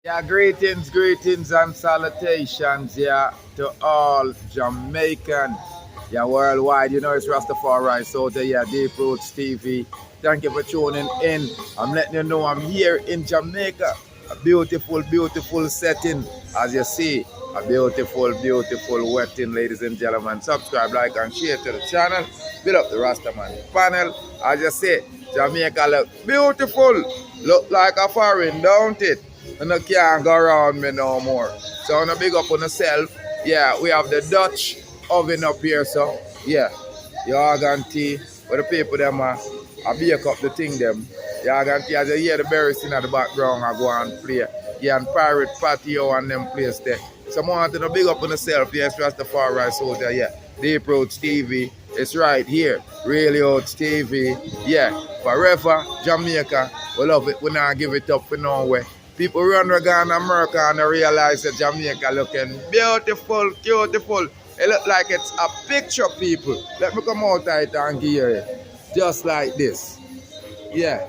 Yeah, greetings and salutations, yeah, to all Jamaican, yeah, worldwide. You know it's Rastafari Soldier, yeah, Deep Roots TV. Thank you for tuning in. I'm letting you know I'm here in Jamaica. A beautiful setting, as you see. A beautiful wedding, ladies and gentlemen. Subscribe, like, and share to the channel. Build up the Rastaman panel. As you see, Jamaica look beautiful. Look like a foreign, don't it? And I can't go around me no more. So I want to big up on yourself. Yeah, we have the Dutch oven up here, so yeah. Your organ tea, where the people them I bake up the thing them. Your organ tea, as you hear the berries in the background, I go and play. Yeah, and Pirate Patio and them place there. So I want to big up on yourself. Yes, Rastafari Soldier, yeah. Deep Roots TV. It's right here. Really Youths TV. Yeah, forever Jamaica. We love it. We not give it up for nowhere. People run around America and they realize that Jamaica looking beautiful. It look like it's a picture, people. Let me come out right and give you it. Just like this. Yeah.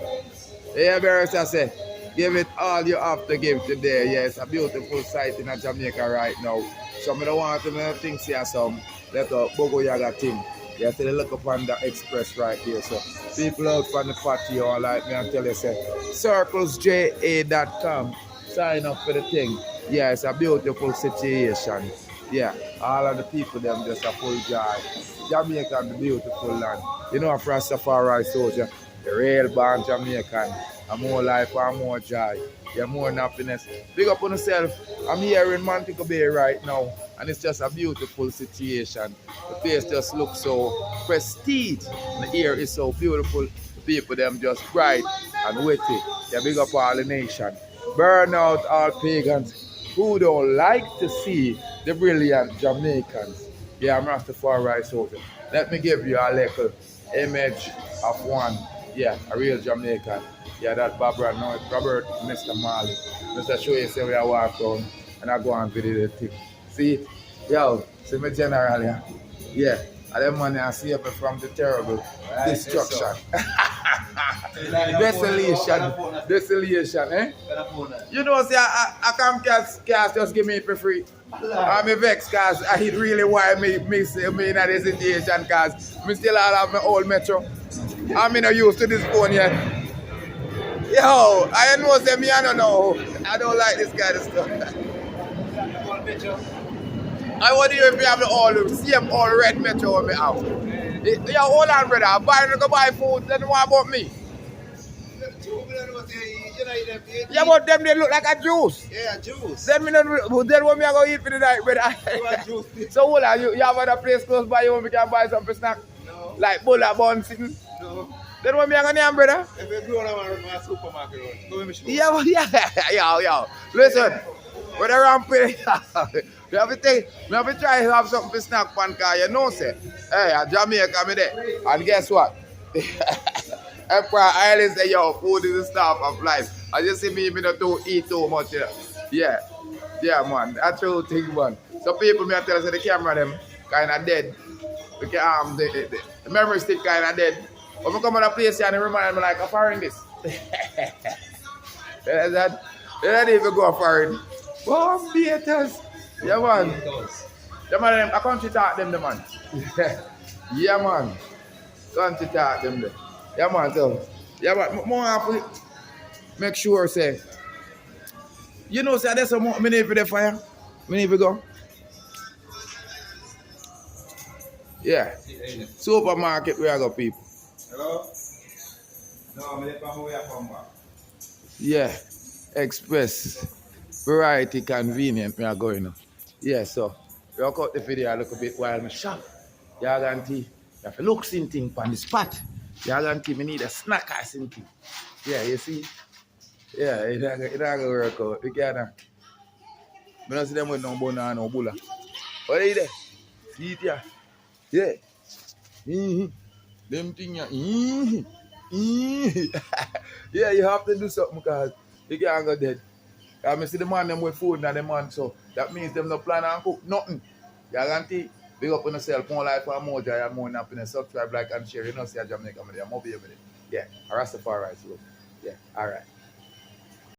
Yeah, Barrister say, give it all you have to give today. Yeah, it's a beautiful sight in Jamaica right now. Some of the want to think see some little Bogo Yaga thing. You see the look upon the express right here. So people out from the patio like me and tell you say circlesja.com. Sign up for the thing. Yeah, it's a beautiful situation. Yeah, all of the people them just a full joy. Jamaica the beautiful land. You know, a Rastafari Soldier, the real born Jamaican. And more life and more joy. Yeah, more happiness. Big up on yourself. I'm here in Montego Bay right now, and it's just a beautiful situation. The place just looks so prestige. The air is so beautiful. The people them just bright and witty. Yeah, big up all the nation. Burn out all pagans who don't like to see the brilliant Jamaicans. Yeah, I'm Rastafari Soldier. Let me give you a little image of one. Yeah, a real Jamaican. Yeah, that Barbara, no, Robert, Mr. Marley. Mr. Show you say we are walk down and I go and video the thing. See it? Yo, see me general, yeah. Yeah. And them money I save me from the terrible destruction. Desolation, eh? You know, see, I come cast just give me it for free. I'm a vex because I hit really why me in that situation because I still have my old metro. I'm not used to this phone yet. Yo, I know say me, I don't know. I don't like this kind of stuff. I want to hear if you have the same all red metro on me out. Yo, hold on, brother. I'm buying to go buy food, then what about me? Yeah, but them they look like a juice. Yeah, juice. Then when me I go eat for the night, brother. So hold on, you have other place close by you where we can buy something snack? No. Like bulla bun sitting? No. Then what me I go name, brother? If you go to my supermarket, go with me. Yo. Listen, when I ramp with you have to try to have something for snack pan car, you know say. Hey, at Jamaica me there. And guess what? Emperor Island say yo, food is the staff of life. I just see me not to eat too much. Yeah, man. That's true thing, man. So people me tell us the camera them kind of dead. The memory stick kind of dead. But I come to a place and remind me like I'm foreign this. They don't even go foreign. Bomb theaters. Yeah, man. Yeah, man. I country talk them, the man. Yeah, man. Country talk them, there. Yeah, man. So, yeah, man. More happy. Make sure, say. You know, say, there's some more. Me need for the fire. Me need to go. Yeah. Supermarket, where I go, people. Hello? No, I'm going to come back. Yeah. Express. Variety, convenient, me are going now. Yeah, so. We will cut the video a little bit while I shop. You guarantee. You have to look something on the spot. You guarantee me need a snack or something. Yeah, you see? Yeah, it not going to work out. You can't. I don't see them with no bone no bulla. What are you there? See it, yeah? Yeah. Them thing, yeah. Yeah, you have to do something because you can't go dead. I see the man them with food and the man, so that means them no plan and cook nothing. Guarantee. Big up on yourself, more life and more joy and more happiness. Subscribe, like and share. You know, see a Jamaica, I'm over here with it. Yeah, Rastafari Soldier. Yeah, alright.